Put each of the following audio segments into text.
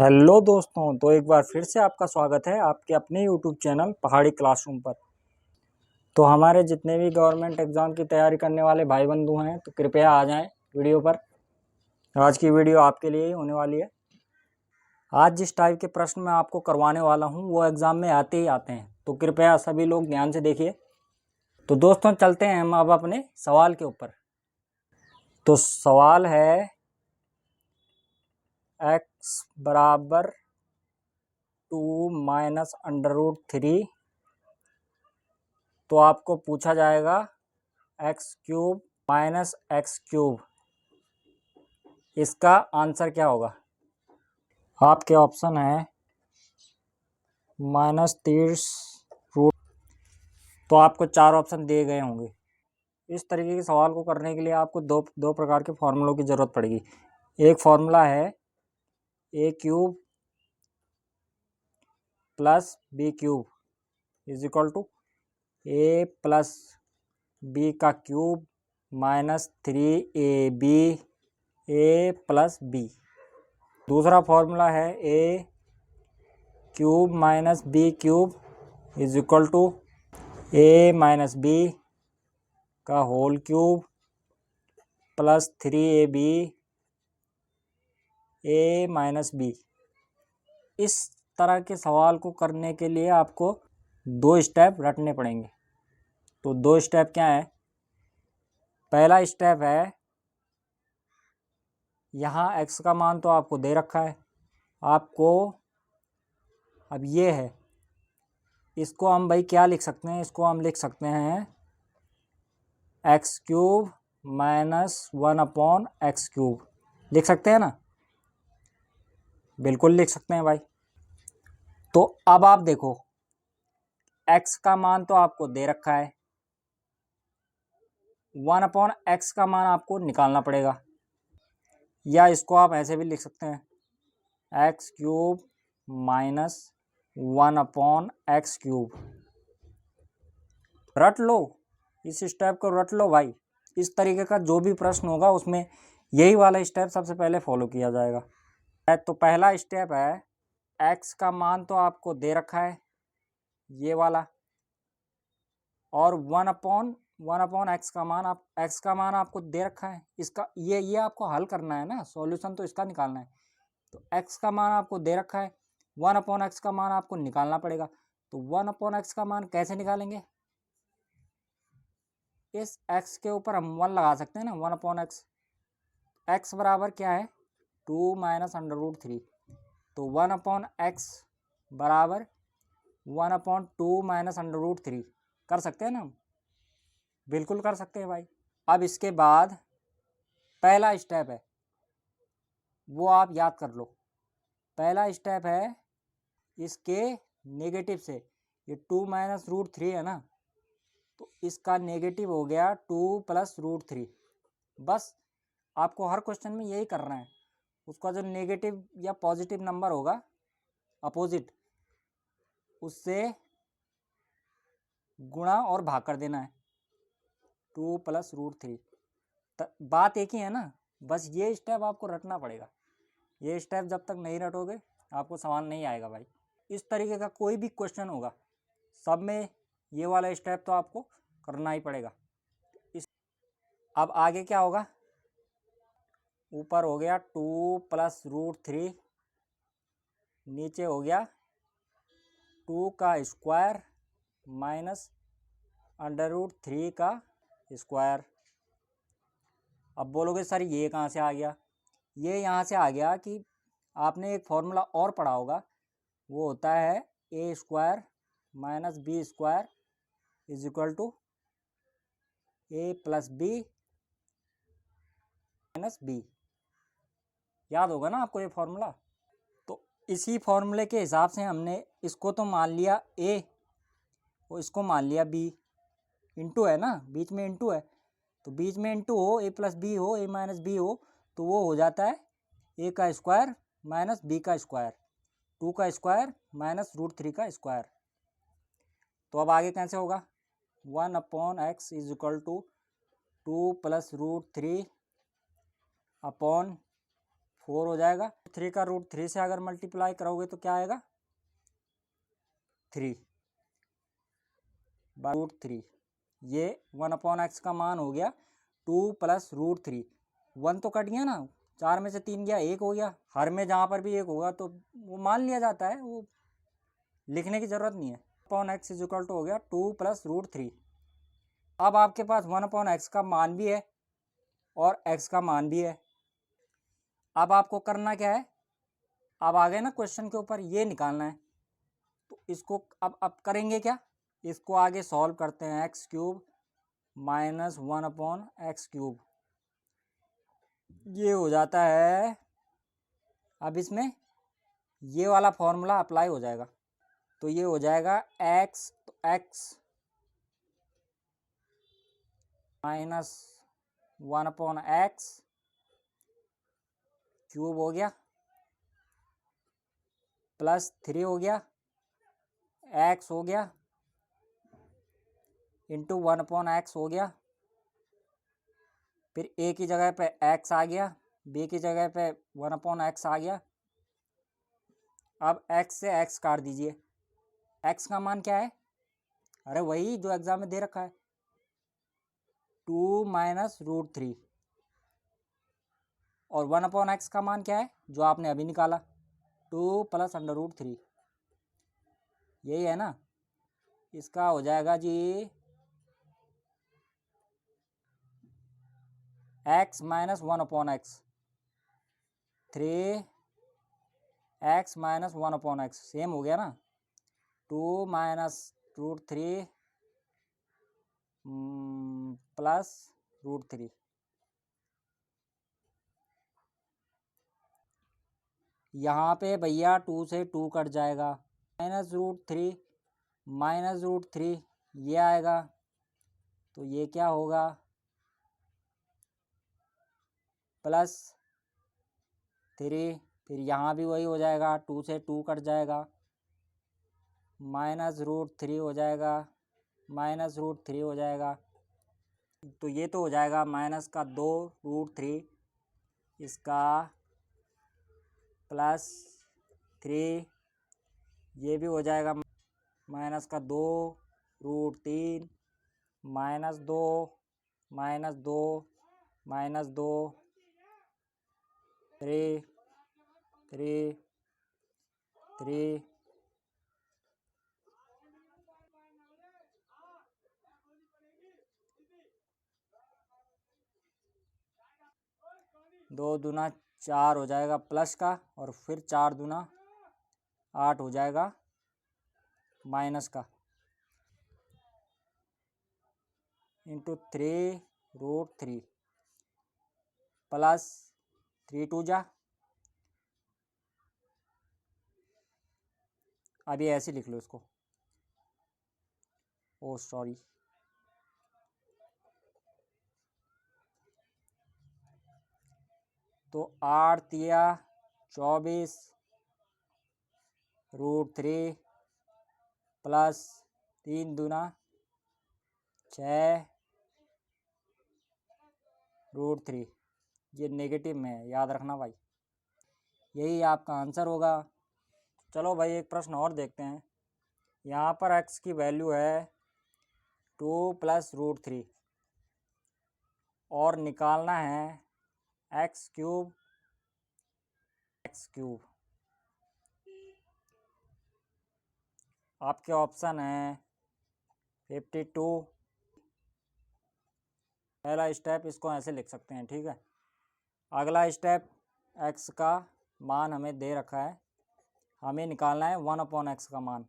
Hello दोस्तों, तो एक बार फिर से आपका स्वागत है आपके अपने यूट्यूब चैनल पहाड़ी क्लासरूम पर। तो हमारे जितने भी गवर्नमेंट एग्ज़ाम की तैयारी करने वाले भाई बंधु हैं तो कृपया आ जाएं वीडियो पर। आज की वीडियो आपके लिए ही होने वाली है। आज जिस टाइप के प्रश्न मैं आपको करवाने वाला हूं वो एग्ज़ाम में आते ही आते हैं, तो कृपया सभी लोग ध्यान से देखिए। तो दोस्तों चलते हैं हम अब अपने सवाल के ऊपर। तो सवाल है x बराबर 2 माइनस √3, तो आपको पूछा जाएगा x³ माइनस x³, इसका आंसर क्या होगा। आपके ऑप्शन है -30 रूट, तो आपको 4 ऑप्शन दिए गए होंगे। इस तरीके के सवाल को करने के लिए आपको दो प्रकार के फॉर्मूलों की ज़रूरत पड़ेगी। एक फार्मूला है a³ plus b³ is equal to a plus b का cube minus 3ab a plus b। दूसरा फार्मूला है a³ minus b³ is equal to a minus b का whole cube plus 3ab a minus b। इस तरह के सवाल को करने के लिए आपको 2 स्टेप रटने पड़ेंगे। तो 2 स्टेप क्या है। पहला स्टेप है, यहाँ x का मान तो आपको दे रखा है, आपको अब ये है, इसको हम भाई क्या लिख सकते हैं, इसको हम लिख सकते हैं x³ माइनस 1/x³ लिख सकते हैं ना, बिल्कुल लिख सकते हैं भाई। तो अब आप देखो, x का मान तो आपको दे रखा है, 1/x का मान आपको निकालना पड़ेगा, या इसको आप ऐसे भी लिख सकते हैं x³ माइनस 1/x³। रट लो, इस स्टेप को रट लो भाई। इस तरीके का जो भी प्रश्न होगा उसमें यही वाला स्टेप सबसे पहले फॉलो किया जाएगा। तो पहला स्टेप है, x का मान तो आपको दे रखा है ये वाला, और 1/x का मान x का मान आपको दे रखा है, इसका ये आपको हल करना है ना, सॉल्यूशन तो इसका निकालना है। तो x का मान आपको दे रखा है, 1/x का मान आपको निकालना पड़ेगा। तो 1/x का मान कैसे निकालेंगे, इस x के ऊपर हम 1 लगा सकते हैं ना, 1/x। x बराबर क्या है, 2 माइनस √3, तो 1/x बराबर 1/2 माइनस √3 कर सकते हैं ना हम, बिल्कुल कर सकते हैं भाई। अब इसके बाद पहला स्टेप है वो आप याद कर लो। पहला स्टेप है, इसके नेगेटिव से, ये 2 माइनस √3 है ना, तो इसका नेगेटिव हो गया 2 प्लस √3। बस आपको हर क्वेश्चन में यही करना है, उसका जो नेगेटिव या पॉजिटिव नंबर होगा अपोजिट, उससे गुणा और भाग कर देना है, 2 प्लस √3। बात एक ही है ना, बस ये स्टेप आपको रटना पड़ेगा। ये स्टेप जब तक नहीं रटोगे आपको सवाल नहीं आएगा भाई। इस तरीके का कोई भी क्वेश्चन होगा सब में ये वाला स्टेप तो आपको करना ही पड़ेगा। अब आगे क्या होगा, ऊपर हो गया 2 प्लस √3, नीचे हो गया 2 का स्क्वायर माइनस √3 का स्क्वायर। अब बोलोगे सर ये कहाँ से आ गया, ये यहाँ से आ गया कि आपने एक फॉर्मूला और पढ़ा होगा, वो होता है a² minus b² is equal to a plus b minus b। याद होगा ना आपको ये फॉर्मूला। तो इसी फॉर्मूले के हिसाब से हमने इसको तो मान लिया a और इसको मान लिया b, इंटू है ना, बीच में इंटू है, तो बीच में इंटू हो, a प्लस b हो, a माइनस b हो, तो वो हो जाता है a का स्क्वायर माइनस b का स्क्वायर, 2 का स्क्वायर माइनस √3 का स्क्वायर। तो अब आगे कैसे होगा, 1/x is equal to 2 plus √3 upon 4 हो जाएगा। 3 का रूट 3 से अगर मल्टीप्लाई करोगे तो क्या आएगा 3 बाई रूट 3। ये 1/x का मान हो गया 2 प्लस रूट 3। 1 तो कट गया ना, 4 में से 3 गया, 1 हो गया। हर में जहाँ पर भी 1 होगा तो वो मान लिया जाता है, वो लिखने की ज़रूरत नहीं है। 1/x इज इक्वल टू हो गया 2 प्लस रूट 3। अब आपके पास 1/x का मान भी है और x का मान भी है। अब आपको करना क्या है, अब आ गए ना क्वेश्चन के ऊपर, ये निकालना है। तो इसको अब करेंगे क्या, इसको आगे सॉल्व करते हैं। एक्स क्यूब माइनस 1/x3 ये हो जाता है। अब इसमें ये वाला फॉर्मूला अप्लाई हो जाएगा, तो ये हो जाएगा एक्स, तो एक्स माइनस 1/x3 हो गया प्लस 3 हो गया, x हो गया इंटू 1/x हो गया। फिर a की जगह पे x आ गया, b की जगह पे 1/x आ गया। अब x से x काट दीजिए। x का मान क्या है, अरे वही जो एग्जाम में दे रखा है, 2 माइनस रूट 3। और 1/x का मान क्या है जो आपने अभी निकाला, 2 प्लस √3। यही है ना, इसका हो जाएगा जी x minus 1/x 3x minus 1/x same हो गया ना, 2 माइनस √3 प्लस √3। यहाँ पे भैया 2 से 2 कट जाएगा, माइनस रूट थ्री ये आएगा, तो ये क्या होगा प्लस 3। फिर यहाँ भी वही हो जाएगा, 2 से 2 कट जाएगा, -√3 हो जाएगा, -√3 हो जाएगा। तो ये तो हो जाएगा -2√3 इसका +3, ये भी हो जाएगा -2√3 -2 3 3 3 2 दूना 4 हो जाएगा प्लस का, और फिर 4 दूना 8 हो जाएगा माइनस का, इंटू 3√3 प्लस 3 2 जा, अभी ऐसे लिख लो इसको, ओ सॉरी, तो 8 तिया 24 √3 प्लस 3 दूना 6 √3। ये नेगेटिव में है, याद रखना भाई, यही आपका आंसर होगा। चलो भाई एक प्रश्न और देखते हैं। यहाँ पर x की वैल्यू है 2 प्लस √3 और निकालना है x3 आपके ऑप्शन है 52। पहला स्टेप इसको ऐसे लिख सकते हैं, ठीक है। अगला स्टेप x का मान हमें दे रखा है, हमें निकालना है 1/x का मान।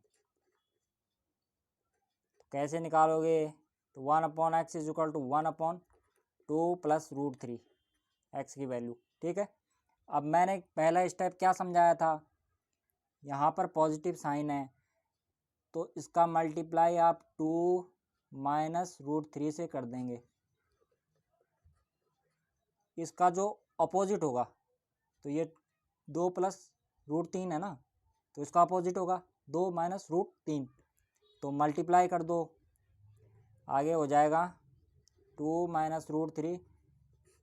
तो कैसे निकालोगे, तो 1/x is equal to 1/2 plus √3 x की वैल्यू, ठीक है। अब मैंने पहला स्टेप क्या समझाया था, यहाँ पर पॉजिटिव साइन है तो इसका मल्टीप्लाई आप 2 माइनस √3 से कर देंगे। इसका जो अपोजिट होगा, तो ये 2 प्लस √3 है ना, तो इसका अपोजिट होगा 2 माइनस √3, तो मल्टीप्लाई कर दो, आगे हो जाएगा 2 माइनस √3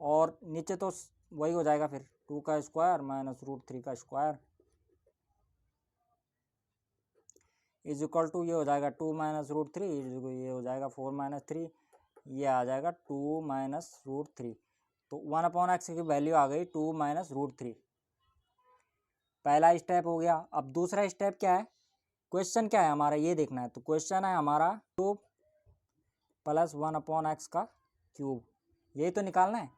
और नीचे तो वही हो जाएगा फिर 2 का स्क्वायर माइनस रूट 3 का स्क्वायर इज इक्वल टू ये हो जाएगा 2 माइनस रूट 3, ये हो जाएगा 4 माइनस 3, ये आ जाएगा 2 माइनस रूट 3। तो 1/x की वैल्यू आ गई 2 माइनस रूट 3। पहला स्टेप हो गया। अब दूसरा स्टेप क्या है, क्वेश्चन क्या है हमारा ये देखना है। तो क्वेश्चन है हमारा 2 प्लस 1/x का क्यूब, यही तो निकालना है।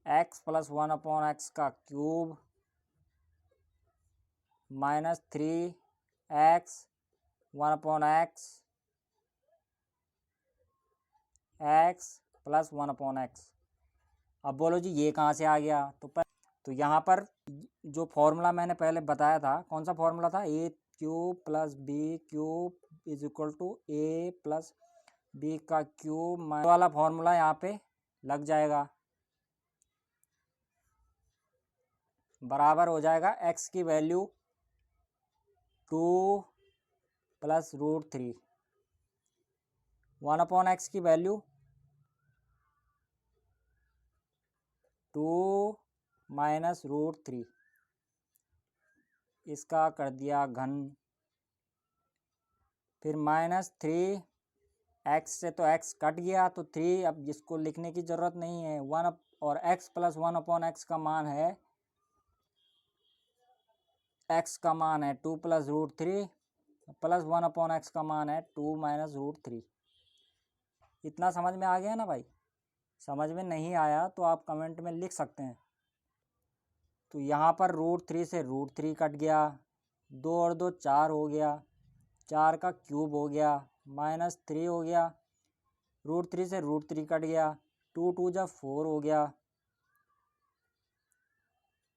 x प्लस 1/x का cube minus 3x 1/x x plus 1/x। अब बोलो जी ये कहाँ से आ गया। तो यहाँ पर जो फॉर्मूला मैंने पहले बताया था, कौन सा फॉर्मूला था, a cube plus b cube is equal to a plus b का क्यूब वाला फॉर्मूला यहाँ पे लग जाएगा, बराबर हो जाएगा x की वैल्यू 2 प्लस रूट 3, 1/x की वैल्यू 2 माइनस रूट 3, इसका कर दिया घन, फिर माइनस 3x से तो x कट गया तो 3, अब जिसको लिखने की ज़रूरत नहीं है। 1 और x प्लस 1/x का मान है, x का मान है 2 प्लस रूट 3 प्लस 1/x का मान है 2 माइनस रूट 3। इतना समझ में आ गया ना भाई। समझ में नहीं आया तो आप कमेंट में लिख सकते हैं। तो यहाँ पर रूट 3 से रूट 3 कट गया, 2 और 2 4 हो गया, 4 का क्यूब हो गया, माइनस 3 हो गया, रूट 3 से रूट 3 कट गया, 2 2 जा 4 हो गया,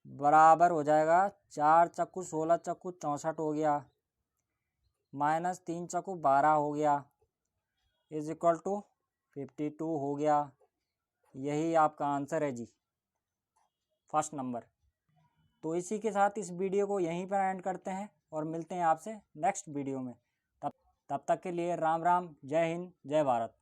बराबर हो जाएगा 4 चक्कू 16 चक्कू 64 हो गया, माइनस 3 चक्कू 12 हो गया, इज इक्वल टू 52 हो गया। यही आपका आंसर है जी, फर्स्ट नंबर। तो इसी के साथ इस वीडियो को यहीं पर एंड करते हैं और मिलते हैं आपसे नेक्स्ट वीडियो में। तब तक के लिए राम राम, जय हिंद, जय भारत।